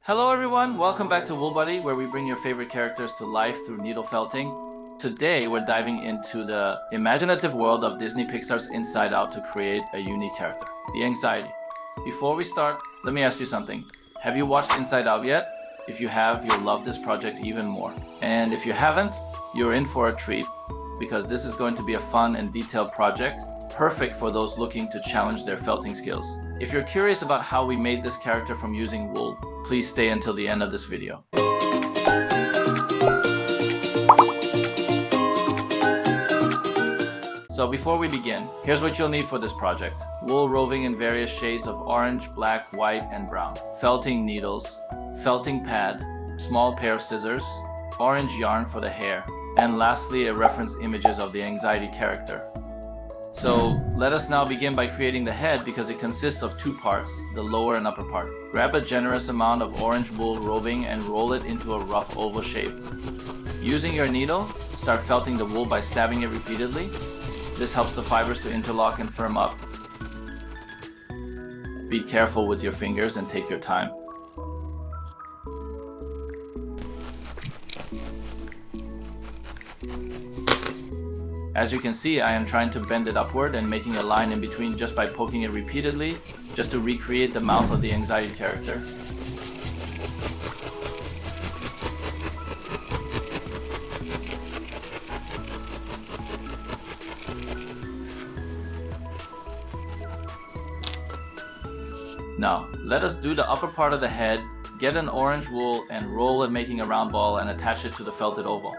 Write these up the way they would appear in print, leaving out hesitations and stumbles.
Hello everyone, welcome back to Woolbuddy, where we bring your favorite characters to life through needle felting. Today we're diving into the imaginative world of Disney Pixar's Inside Out to create a unique character, the Anxiety. Before we start, let me ask you something. Have you watched Inside Out yet? If you have, you'll love this project even more. And if you haven't, you're in for a treat, because this is going to be a fun and detailed project, perfect for those looking to challenge their felting skills. If you're curious about how we made this character from using wool, please stay until the end of this video. So before we begin, here's what you'll need for this project. Wool roving in various shades of orange, black, white, and brown. Felting needles, felting pad, small pair of scissors, orange yarn for the hair, and lastly a reference images of the Anxiety character. So let us now begin by creating the head, because it consists of two parts, the lower and upper part. Grab a generous amount of orange wool roving and roll it into a rough oval shape. Using your needle, start felting the wool by stabbing it repeatedly. This helps the fibers to interlock and firm up. Be careful with your fingers and take your time. As you can see, I am trying to bend it upward and making a line in between just by poking it repeatedly, just to recreate the mouth of the Anxiety character. Now, let us do the upper part of the head. Get an orange wool and roll it, making a round ball, and attach it to the felted oval.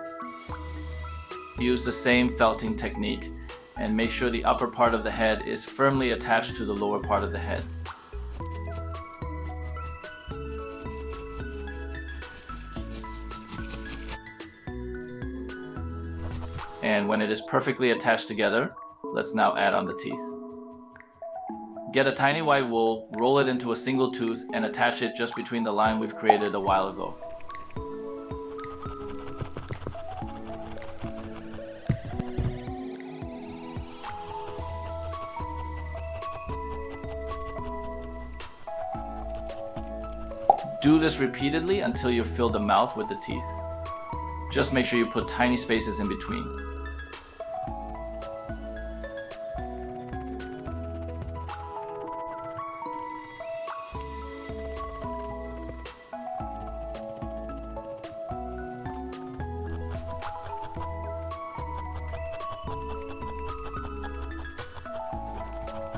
Use the same felting technique and make sure the upper part of the head is firmly attached to the lower part of the head. And when it is perfectly attached together, let's now add on the teeth. Get a tiny white wool, roll it into a single tooth, and attach it just between the line we've created a while ago. Do this repeatedly until you fill the mouth with the teeth. Just make sure you put tiny spaces in between.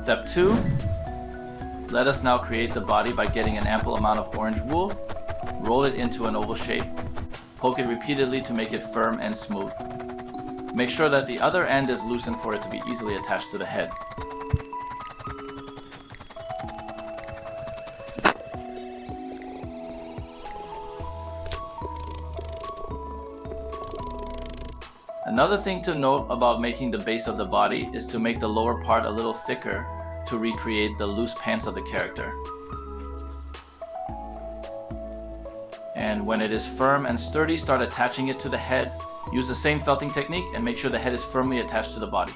Step 2. Let us now create the body by getting an ample amount of orange wool, roll it into an oval shape, poke it repeatedly to make it firm and smooth. Make sure that the other end is loosened for it to be easily attached to the head. Another thing to note about making the base of the body is to make the lower part a little thicker to recreate the loose pants of the character. And when it is firm and sturdy, start attaching it to the head. Use the same felting technique and make sure the head is firmly attached to the body.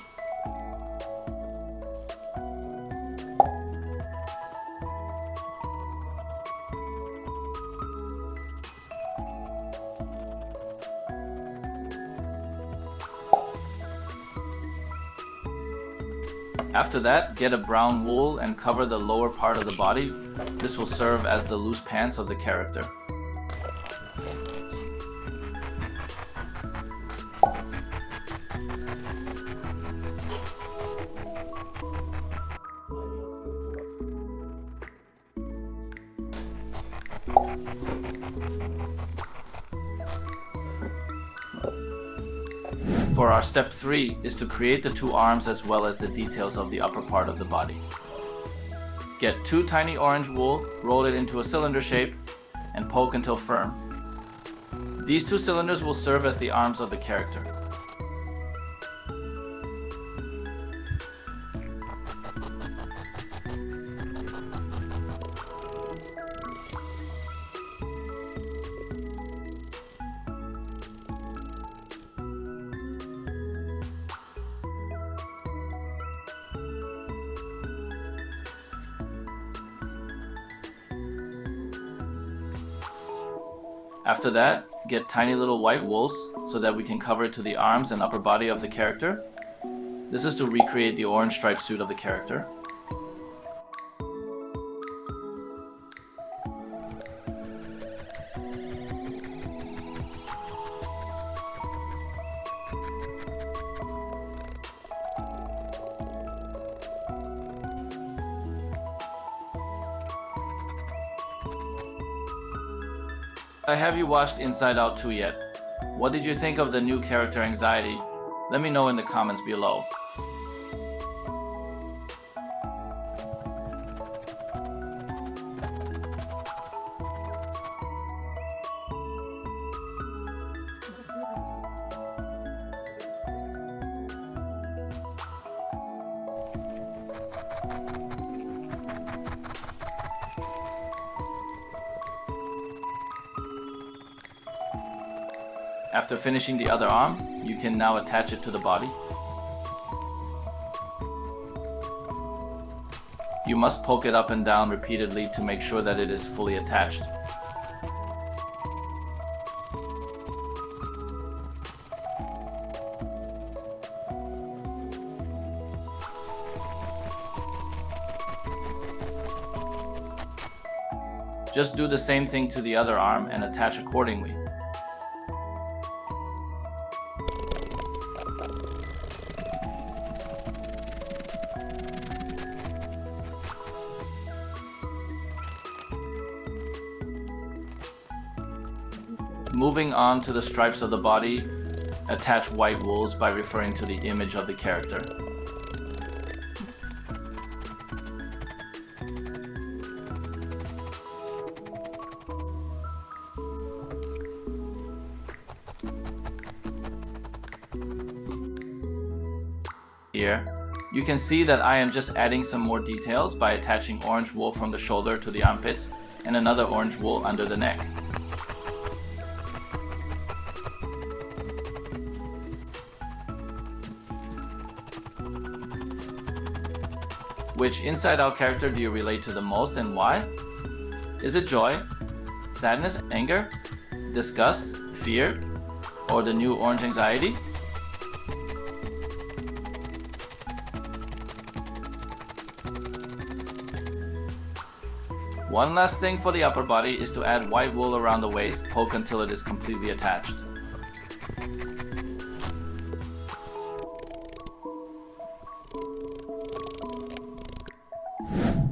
After that, get a brown wool and cover the lower part of the body. This will serve as the loose pants of the character. For our step 3 is to create the two arms as well as the details of the upper part of the body. Get 2 tiny orange wool, roll it into a cylinder shape, and poke until firm. These 2 cylinders will serve as the arms of the character. After that, get tiny little white wools so that we can cover it to the arms and upper body of the character. This is to recreate the orange striped suit of the character. Have you watched Inside Out 2 yet? What did you think of the new character Anxiety? Let me know in the comments below. After finishing the other arm, you can now attach it to the body. You must poke it up and down repeatedly to make sure that it is fully attached. Just do the same thing to the other arm and attach accordingly. Moving on to the stripes of the body, attach white wools by referring to the image of the character. Here, you can see that I am just adding some more details by attaching orange wool from the shoulder to the armpits and another orange wool under the neck. Which Inside Out character do you relate to the most and why? Is it joy, sadness, anger, disgust, fear, or the new orange anxiety? One last thing for the upper body is to add white wool around the waist, poke until it is completely attached.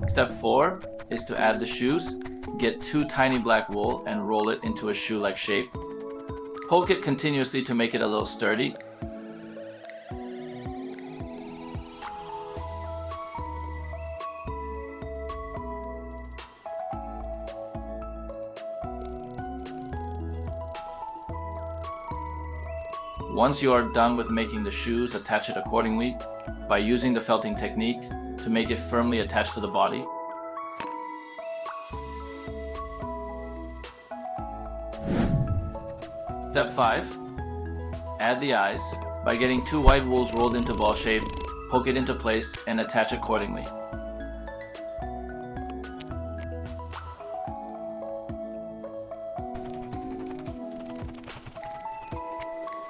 Step 4 is to add the shoes. Get 2 tiny black wool and roll it into a shoe-like shape. Poke it continuously to make it a little sturdy. Once you are done with making the shoes, attach it accordingly by using the felting technique to make it firmly attached to the body. Step 5. Add the eyes by getting 2 white wools rolled into ball shape, poke it into place, and attach accordingly.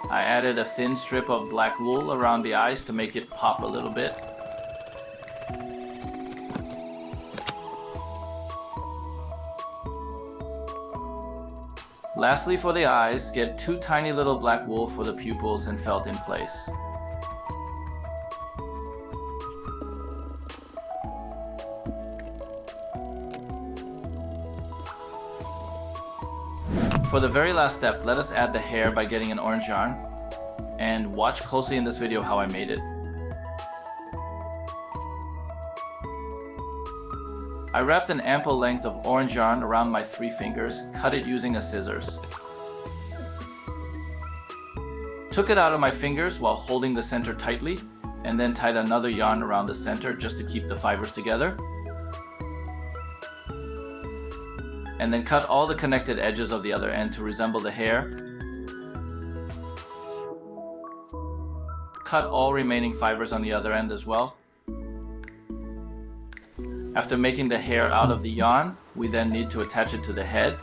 I added a thin strip of black wool around the eyes to make it pop a little bit. Lastly, for the eyes, get 2 tiny little black wool for the pupils and felt in place. For the very last step, let us add the hair by getting an orange yarn, and watch closely in this video how I made it. I wrapped an ample length of orange yarn around my 3 fingers, cut it using a scissors. Took it out of my fingers while holding the center tightly, and then tied another yarn around the center just to keep the fibers together. And then cut all the connected edges of the other end to resemble the hair. Cut all remaining fibers on the other end as well. After making the hair out of the yarn, we then need to attach it to the head.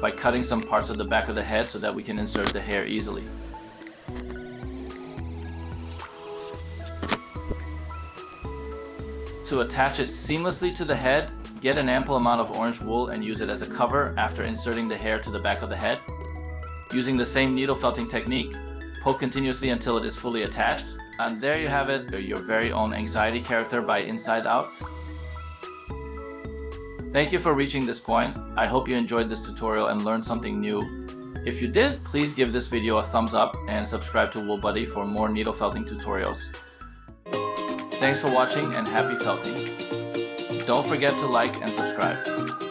by cutting some parts of the back of the head so that we can insert the hair easily. To attach it seamlessly to the head, get an ample amount of orange wool and use it as a cover after inserting the hair to the back of the head. Using the same needle felting technique, poke continuously until it is fully attached. And there you have it, your very own anxiety character by Inside Out. Thank you for reaching this point. I hope you enjoyed this tutorial and learned something new. If you did, please give this video a thumbs up and subscribe to Woolbuddy for more needle felting tutorials. Thanks for watching and happy felting. Don't forget to like and subscribe.